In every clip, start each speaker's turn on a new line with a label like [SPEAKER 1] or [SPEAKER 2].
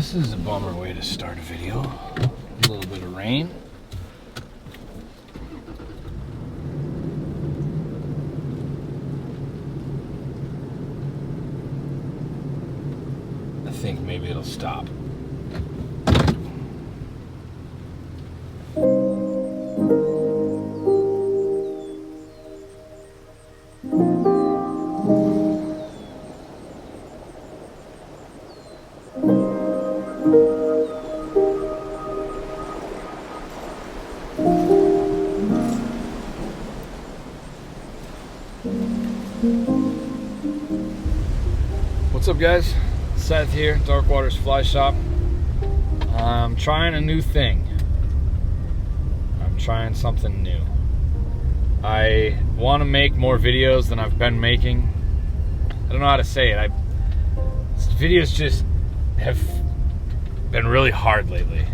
[SPEAKER 1] This is a bummer way to start a video. A little bit of rain. I think maybe it'll stop. What's up, guys? Seth here, Dark Waters Fly Shop. I'm trying a new thing. I'm trying something new. I want to make more videos than I've been making. I don't know how to say it. Videos just have been really hard lately.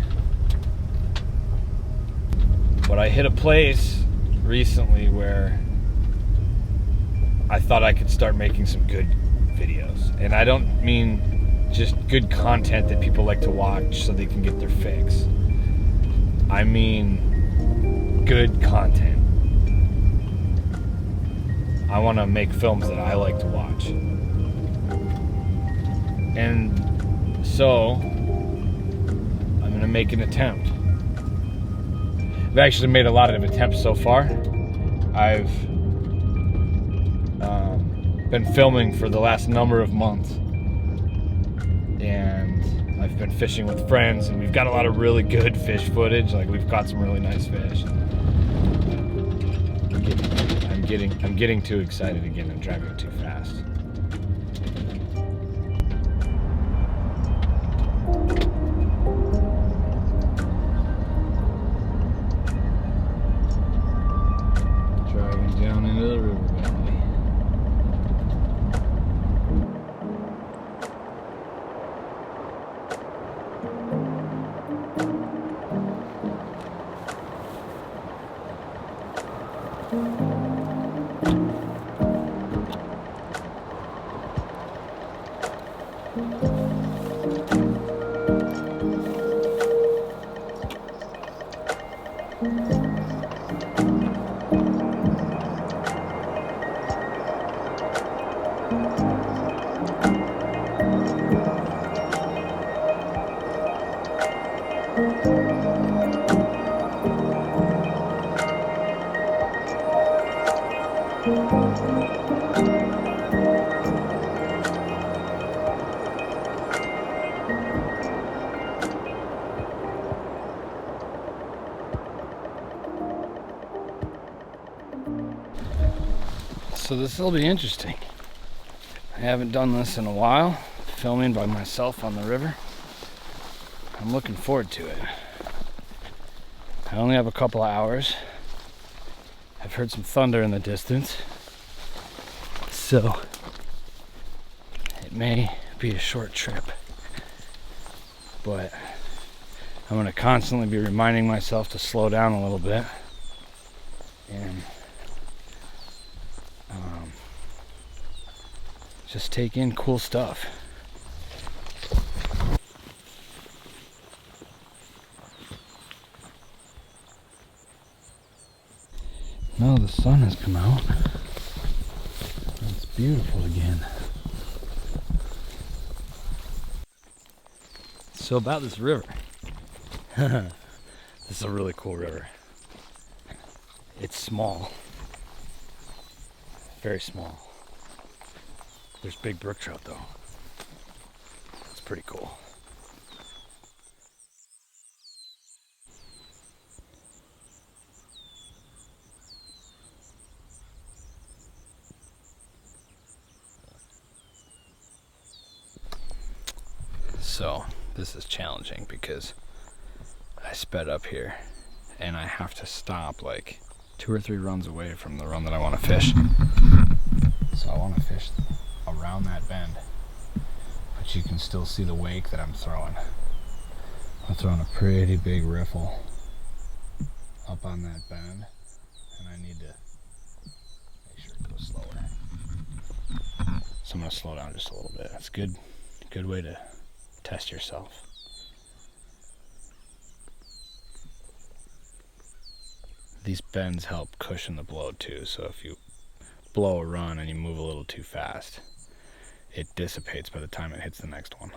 [SPEAKER 1] But I hit a place recently where I thought I could start making some good videos. And I don't mean just good content that people like to watch so they can get their fix. I mean good content. I want to make films that I like to watch. And so I'm going to make an attempt. I've actually made a lot of attempts so far. I've been filming for the last number of months, and I've been fishing with friends, and we've got a lot of really good fish footage. Like, we've caught some really nice fish. I'm getting too excited again. I'm driving too fast. Driving down into the river valley. So this will be interesting. I haven't done this in a while, filming by myself on the river. I'm looking forward to it. I only have a couple of hours. I've heard some thunder in the distance, so it may be a short trip, but I'm going to constantly be reminding myself to slow down a little bit and just take in cool stuff. Now the sun has come out. It's beautiful again. So about this river. This is a really cool river. It's small. Very small. There's big brook trout though. It's pretty cool. So this is challenging because I sped up here and I have to stop like 2 or 3 runs away from the run that I want to fish. So I want to fish around that bend, but you can still see the wake that I'm throwing. I'm throwing a pretty big riffle up on that bend, and I need to make sure it goes slower. So I'm going to slow down just a little bit. That's good way to test yourself. These bends help cushion the blow too, so if you blow a run and you move a little too fast, it dissipates by the time it hits the next one.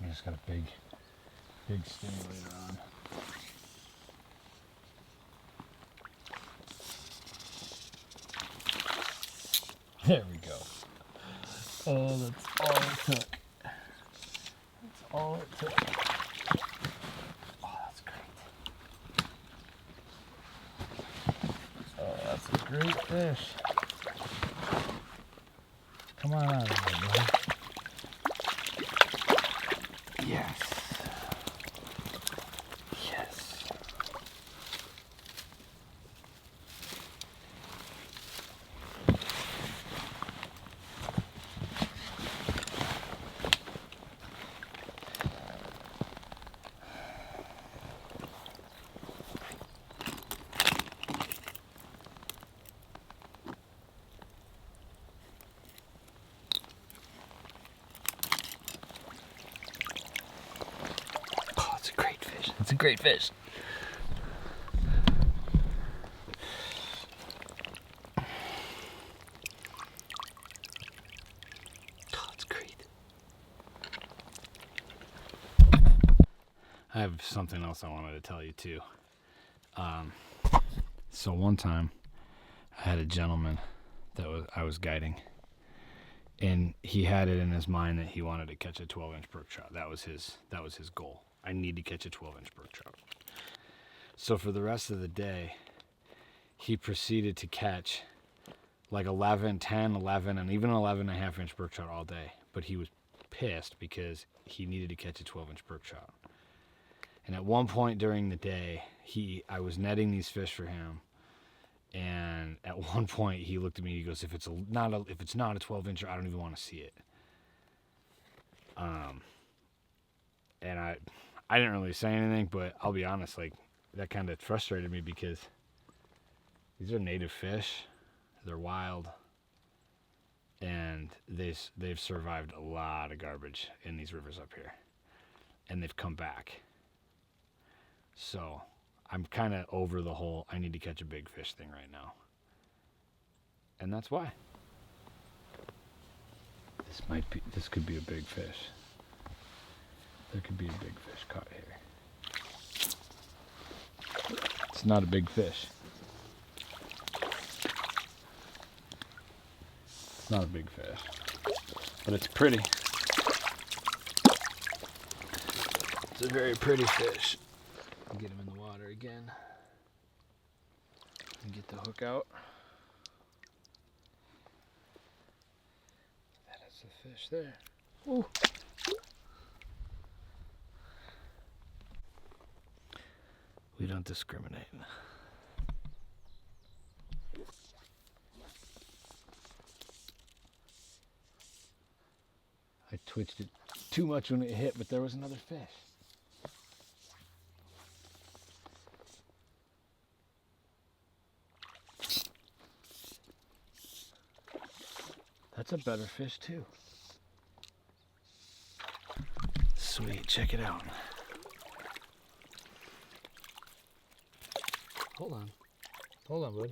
[SPEAKER 1] I just got a big stimulator on. There we go. Oh, that's all it took. That's all it took. Oh, that's great. Oh, that's a great fish. Come on out of there, buddy. Yes. Yes. It's a great fish. Oh, it's great. I have something else I wanted to tell you too. So one time I had a gentleman that I was guiding, and he had it in his mind that he wanted to catch a 12-inch brook trout. That was his goal. I need to catch a 12-inch brook trout. So for the rest of the day, he proceeded to catch like 11, 10, 11, and even 11.5-inch brook trout all day. But he was pissed because he needed to catch a 12-inch brook trout. And at one point during the day, I was netting these fish for him, and at one point he looked at me and he goes, if it's not a 12-incher, I don't even want to see it. And I didn't really say anything, but I'll be honest, like, that kind of frustrated me because these are native fish. They're wild, and they've survived a lot of garbage in these rivers up here, and they've come back. So I'm kind of over the whole I need to catch a big fish thing right now, and that's why. This could be a big fish. There could be a big fish caught here. It's not a big fish. It's not a big fish, but it's pretty. It's a very pretty fish. I'll get him in the water again and get the hook out. That is a fish there. Ooh. We don't discriminate. I twitched it too much when it hit, but there was another fish. That's a better fish too. Sweet, check it out. Hold on, bud.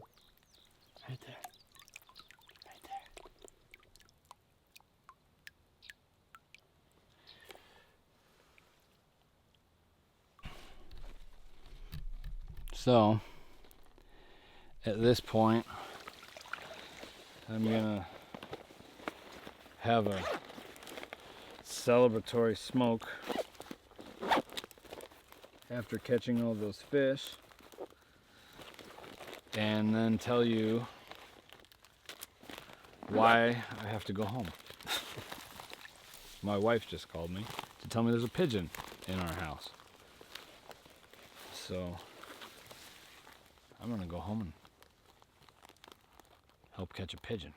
[SPEAKER 1] Right there. Right there. So, at this point, I'm gonna have a celebratory smoke after catching all those fish, and then tell you why I have to go home. My wife just called me to tell me there's a pigeon in our house. So I'm gonna go home and help catch a pigeon.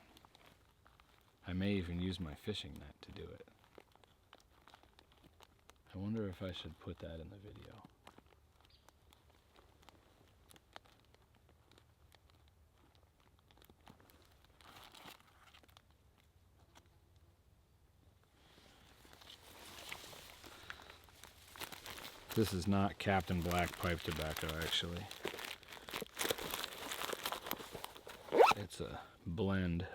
[SPEAKER 1] I may even use my fishing net to do it. I wonder if I should put that in the video. This is not Captain Black pipe tobacco, actually. It's a blend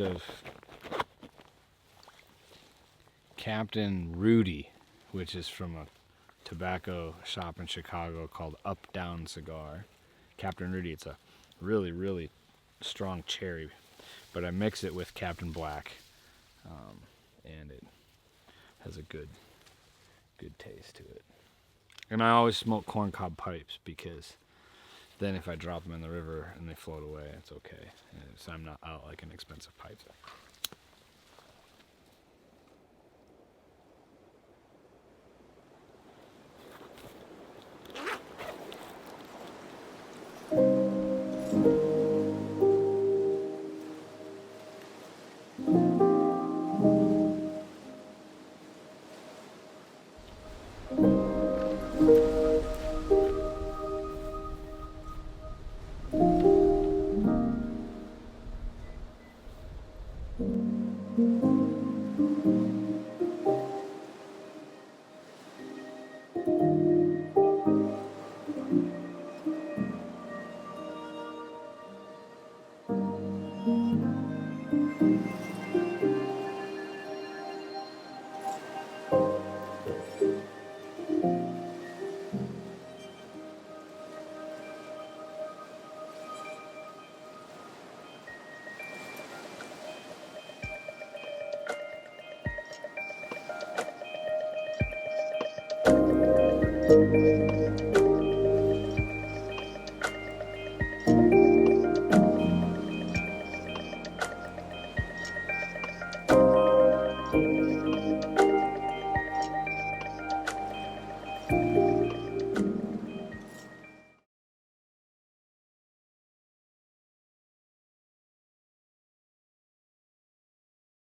[SPEAKER 1] of Captain Rudy, which is from a tobacco shop in Chicago called Up Down Cigar. Captain Rudy, it's a really, really strong cherry, but I mix it with Captain Black, and it has a good taste to it. And I always smoke corncob pipes, because then if I drop them in the river and they float away, it's okay. So I'm not out like an expensive pipe.